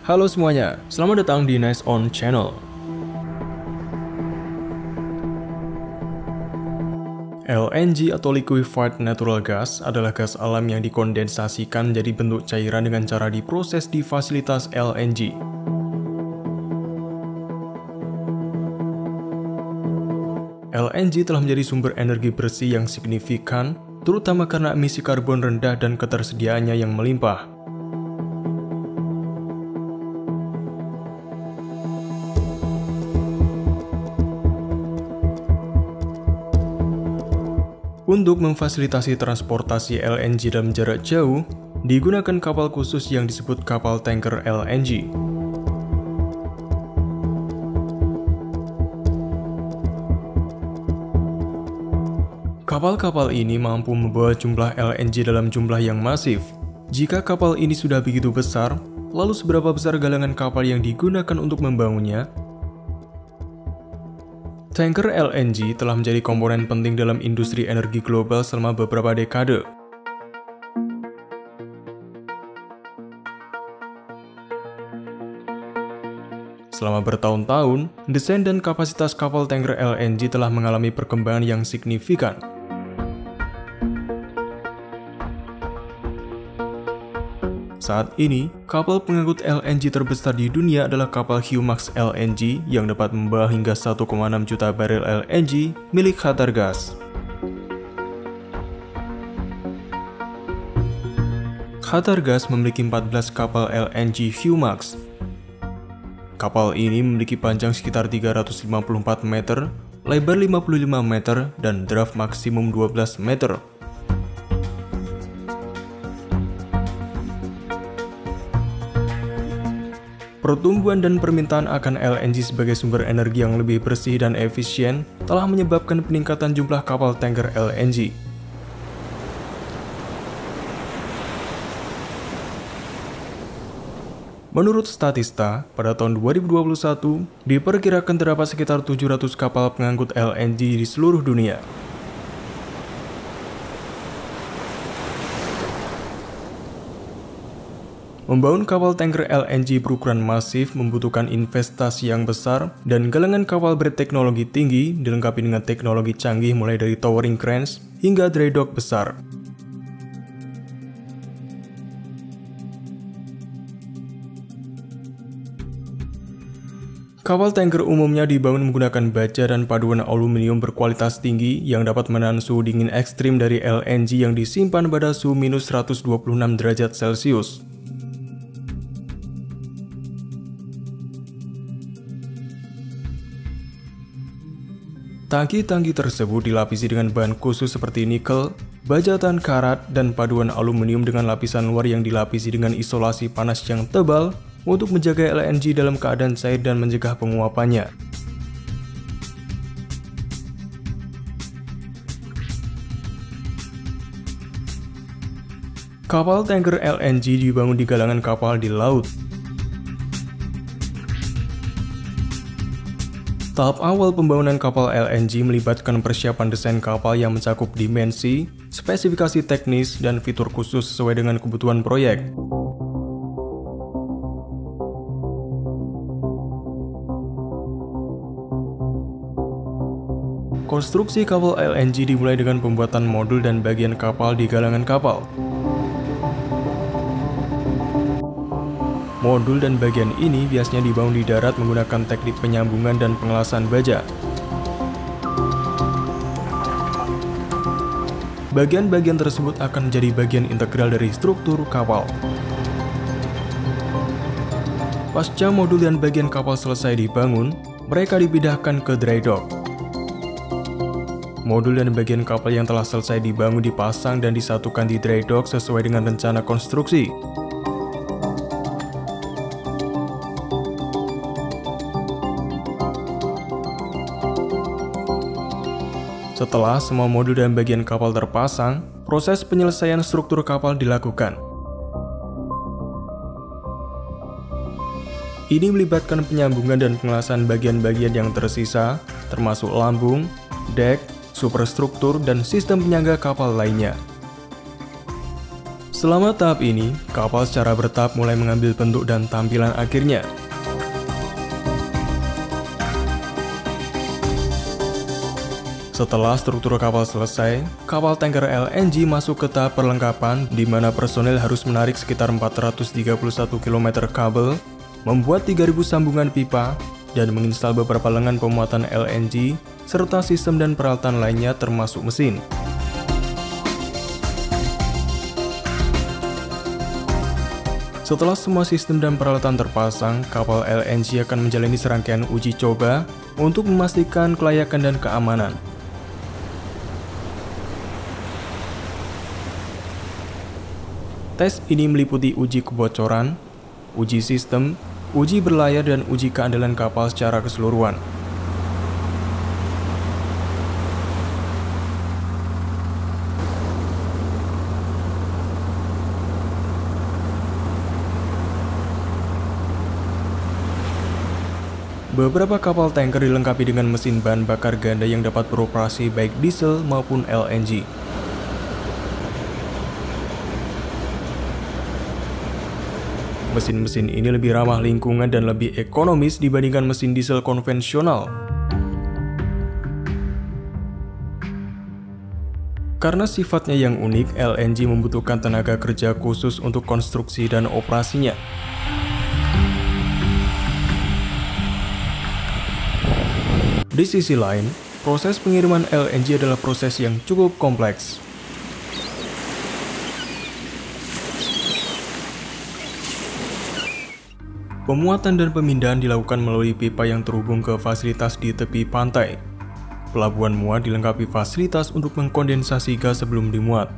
Halo semuanya, selamat datang di Nice On Channel. LNG atau Liquefied Natural Gas adalah gas alam yang dikondensasikan jadi bentuk cairan dengan cara diproses di fasilitas LNG. LNG telah menjadi sumber energi bersih yang signifikan, terutama karena emisi karbon rendah dan ketersediaannya yang melimpah. Untuk memfasilitasi transportasi LNG dalam jarak jauh, digunakan kapal khusus yang disebut kapal tanker LNG. Kapal-kapal ini mampu membawa jumlah LNG dalam jumlah yang masif. Jika kapal ini sudah begitu besar, lalu seberapa besar galangan kapal yang digunakan untuk membangunnya? Tanker LNG telah menjadi komponen penting dalam industri energi global selama beberapa dekade. Selama bertahun-tahun, desain dan kapasitas kapal tanker LNG telah mengalami perkembangan yang signifikan. Saat ini, kapal pengangkut LNG terbesar di dunia adalah kapal Humax LNG yang dapat membawa hingga 1,6 juta barel LNG milik Qatargas. Qatargas memiliki 14 kapal LNG Humax. Kapal ini memiliki panjang sekitar 354 meter, lebar 55 meter, dan draft maksimum 12 meter. Pertumbuhan dan permintaan akan LNG sebagai sumber energi yang lebih bersih dan efisien telah menyebabkan peningkatan jumlah kapal tanker LNG. Menurut Statista, pada tahun 2021, diperkirakan terdapat sekitar 700 kapal pengangkut LNG di seluruh dunia. Membangun kapal tanker LNG berukuran masif membutuhkan investasi yang besar dan galangan kapal berteknologi tinggi dilengkapi dengan teknologi canggih mulai dari towering cranes hingga dry dock besar. Kapal tanker umumnya dibangun menggunakan baja dan paduan aluminium berkualitas tinggi yang dapat menahan suhu dingin ekstrim dari LNG yang disimpan pada suhu minus 126 derajat Celcius. Tangki-tangki tersebut dilapisi dengan bahan khusus seperti nikel, baja tahan karat, dan paduan aluminium dengan lapisan luar yang dilapisi dengan isolasi panas yang tebal untuk menjaga LNG dalam keadaan cair dan mencegah penguapannya. Kapal tanker LNG dibangun di galangan kapal di laut. Tahap awal pembangunan kapal LNG melibatkan persiapan desain kapal yang mencakup dimensi, spesifikasi teknis, dan fitur khusus sesuai dengan kebutuhan proyek. Konstruksi kapal LNG dimulai dengan pembuatan modul dan bagian kapal di galangan kapal. Modul dan bagian ini biasanya dibangun di darat menggunakan teknik penyambungan dan pengelasan baja. Bagian-bagian tersebut akan menjadi bagian integral dari struktur kapal. Pasca modul dan bagian kapal selesai dibangun, mereka dipindahkan ke dry dock. Modul dan bagian kapal yang telah selesai dibangun dipasang dan disatukan di dry dock sesuai dengan rencana konstruksi. Setelah semua modul dan bagian kapal terpasang, proses penyelesaian struktur kapal dilakukan. Ini melibatkan penyambungan dan pengelasan bagian-bagian yang tersisa, termasuk lambung, dek, superstruktur, dan sistem penyangga kapal lainnya. Selama tahap ini, kapal secara bertahap mulai mengambil bentuk dan tampilan akhirnya. Setelah struktur kapal selesai, kapal tanker LNG masuk ke tahap perlengkapan di mana personel harus menarik sekitar 431 km kabel, membuat 3.000 sambungan pipa, dan menginstal beberapa lengan pemuatan LNG, serta sistem dan peralatan lainnya termasuk mesin. Setelah semua sistem dan peralatan terpasang, kapal LNG akan menjalani serangkaian uji coba untuk memastikan kelayakan dan keamanan. Tes ini meliputi uji kebocoran, uji sistem, uji berlayar, dan uji keandalan kapal secara keseluruhan. Beberapa kapal tanker dilengkapi dengan mesin bahan bakar ganda yang dapat beroperasi baik diesel maupun LNG. Mesin-mesin ini lebih ramah lingkungan dan lebih ekonomis dibandingkan mesin diesel konvensional. Karena sifatnya yang unik, LNG membutuhkan tenaga kerja khusus untuk konstruksi dan operasinya. Di sisi lain, proses pengiriman LNG adalah proses yang cukup kompleks. Pemuatan dan pemindahan dilakukan melalui pipa yang terhubung ke fasilitas di tepi pantai. Pelabuhan muat dilengkapi fasilitas untuk mengkondensasi gas sebelum dimuat.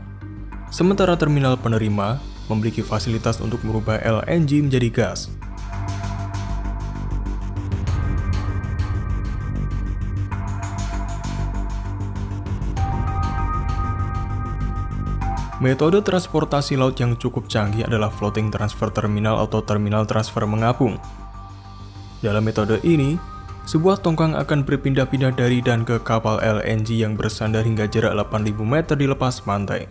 Sementara terminal penerima memiliki fasilitas untuk merubah LNG menjadi gas. Metode transportasi laut yang cukup canggih adalah floating transfer terminal atau terminal transfer mengapung. Dalam metode ini, sebuah tongkang akan berpindah-pindah dari dan ke kapal LNG yang bersandar hingga jarak 8.000 meter di lepas pantai.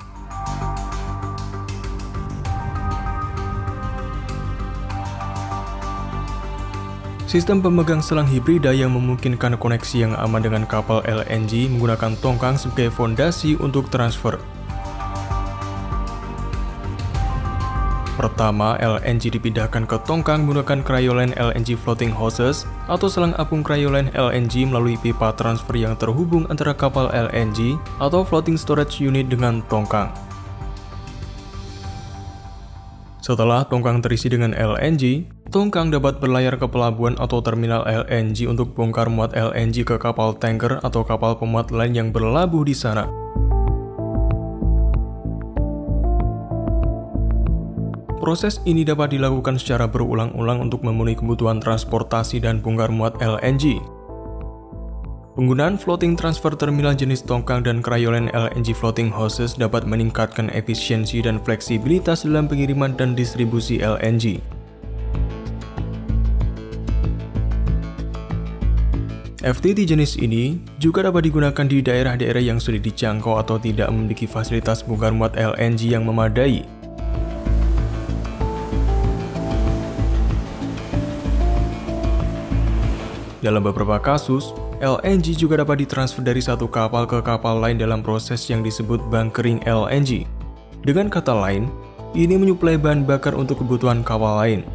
Sistem pemegang selang hibrida yang memungkinkan koneksi yang aman dengan kapal LNG menggunakan tongkang sebagai fondasi untuk transfer. Pertama, LNG dipindahkan ke tongkang menggunakan Cryolane LNG Floating Hoses atau selang apung Cryolane LNG melalui pipa transfer yang terhubung antara kapal LNG atau Floating Storage Unit dengan tongkang. Setelah tongkang terisi dengan LNG, tongkang dapat berlayar ke pelabuhan atau terminal LNG untuk bongkar muat LNG ke kapal tanker atau kapal pemuat lain yang berlabuh di sana. Proses ini dapat dilakukan secara berulang-ulang untuk memenuhi kebutuhan transportasi dan bongkar muat LNG. Penggunaan floating transfer terminal jenis tongkang dan Cryolane LNG Floating Hoses dapat meningkatkan efisiensi dan fleksibilitas dalam pengiriman dan distribusi LNG. FTT jenis ini juga dapat digunakan di daerah-daerah yang sulit dijangkau atau tidak memiliki fasilitas bongkar muat LNG yang memadai. Dalam beberapa kasus, LNG juga dapat ditransfer dari satu kapal ke kapal lain dalam proses yang disebut bunkering LNG. Dengan kata lain, ini menyuplai bahan bakar untuk kebutuhan kapal lain.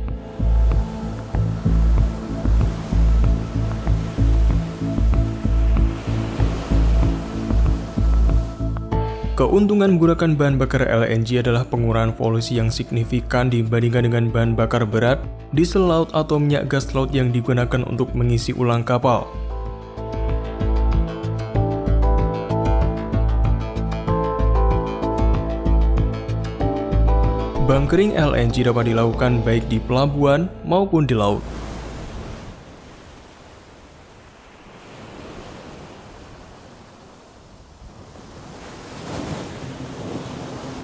Keuntungan menggunakan bahan bakar LNG adalah pengurangan polusi yang signifikan dibandingkan dengan bahan bakar berat, diesel laut atau minyak gas laut yang digunakan untuk mengisi ulang kapal. Bunkering LNG dapat dilakukan baik di pelabuhan maupun di laut.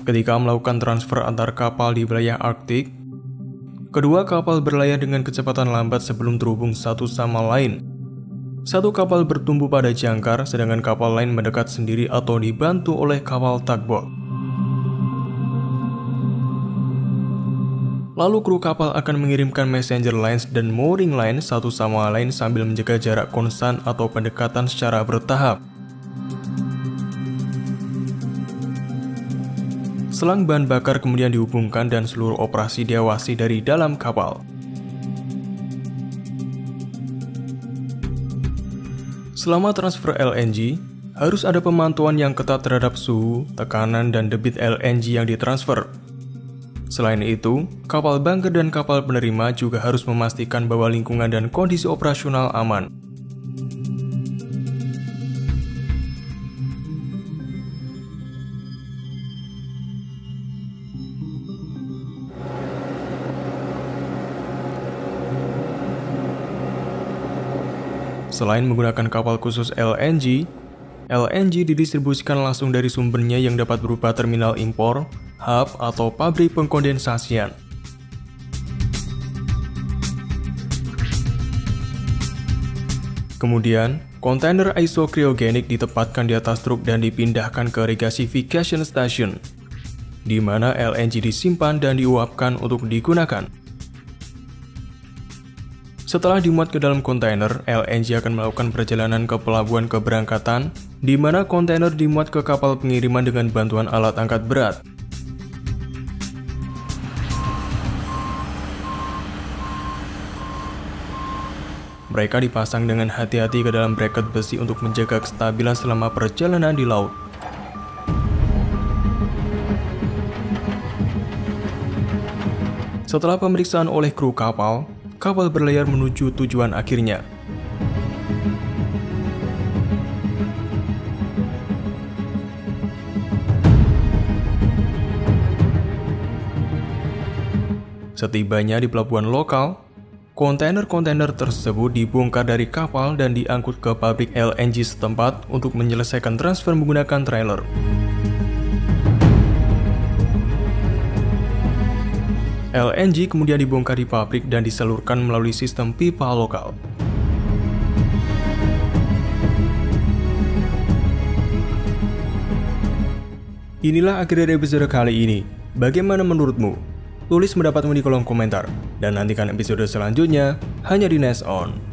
Ketika melakukan transfer antar kapal di wilayah Arktik, kedua kapal berlayar dengan kecepatan lambat sebelum terhubung satu sama lain. Satu kapal bertumbuh pada jangkar, sedangkan kapal lain mendekat sendiri atau dibantu oleh kapal tugboat. Lalu kru kapal akan mengirimkan messenger lines dan mooring line satu sama lain sambil menjaga jarak konstan atau pendekatan secara bertahap. Selang bahan bakar kemudian dihubungkan dan seluruh operasi diawasi dari dalam kapal. Selama transfer LNG, harus ada pemantauan yang ketat terhadap suhu, tekanan, dan debit LNG yang ditransfer. Selain itu, kapal bunker dan kapal penerima juga harus memastikan bahwa lingkungan dan kondisi operasional aman. Selain menggunakan kapal khusus LNG didistribusikan langsung dari sumbernya yang dapat berupa terminal impor, hub, atau pabrik pengkondensasian. Kemudian, kontainer isocryogenik ditempatkan di atas truk dan dipindahkan ke regasification station, di mana LNG disimpan dan diuapkan untuk digunakan. Setelah dimuat ke dalam kontainer, LNG akan melakukan perjalanan ke pelabuhan keberangkatan, di mana kontainer dimuat ke kapal pengiriman dengan bantuan alat angkat berat. Mereka dipasang dengan hati-hati ke dalam bracket besi untuk menjaga kestabilan selama perjalanan di laut. Setelah pemeriksaan oleh kru kapal berlayar menuju tujuan akhirnya. Setibanya di pelabuhan lokal, kontainer-kontainer tersebut dibongkar dari kapal dan diangkut ke pabrik LNG setempat untuk menyelesaikan transfer menggunakan trailer. LNG kemudian dibongkar di pabrik dan disalurkan melalui sistem pipa lokal. Inilah akhir dari episode kali ini. Bagaimana menurutmu? Tulis pendapatmu di kolom komentar. Dan nantikan episode selanjutnya hanya di Next On.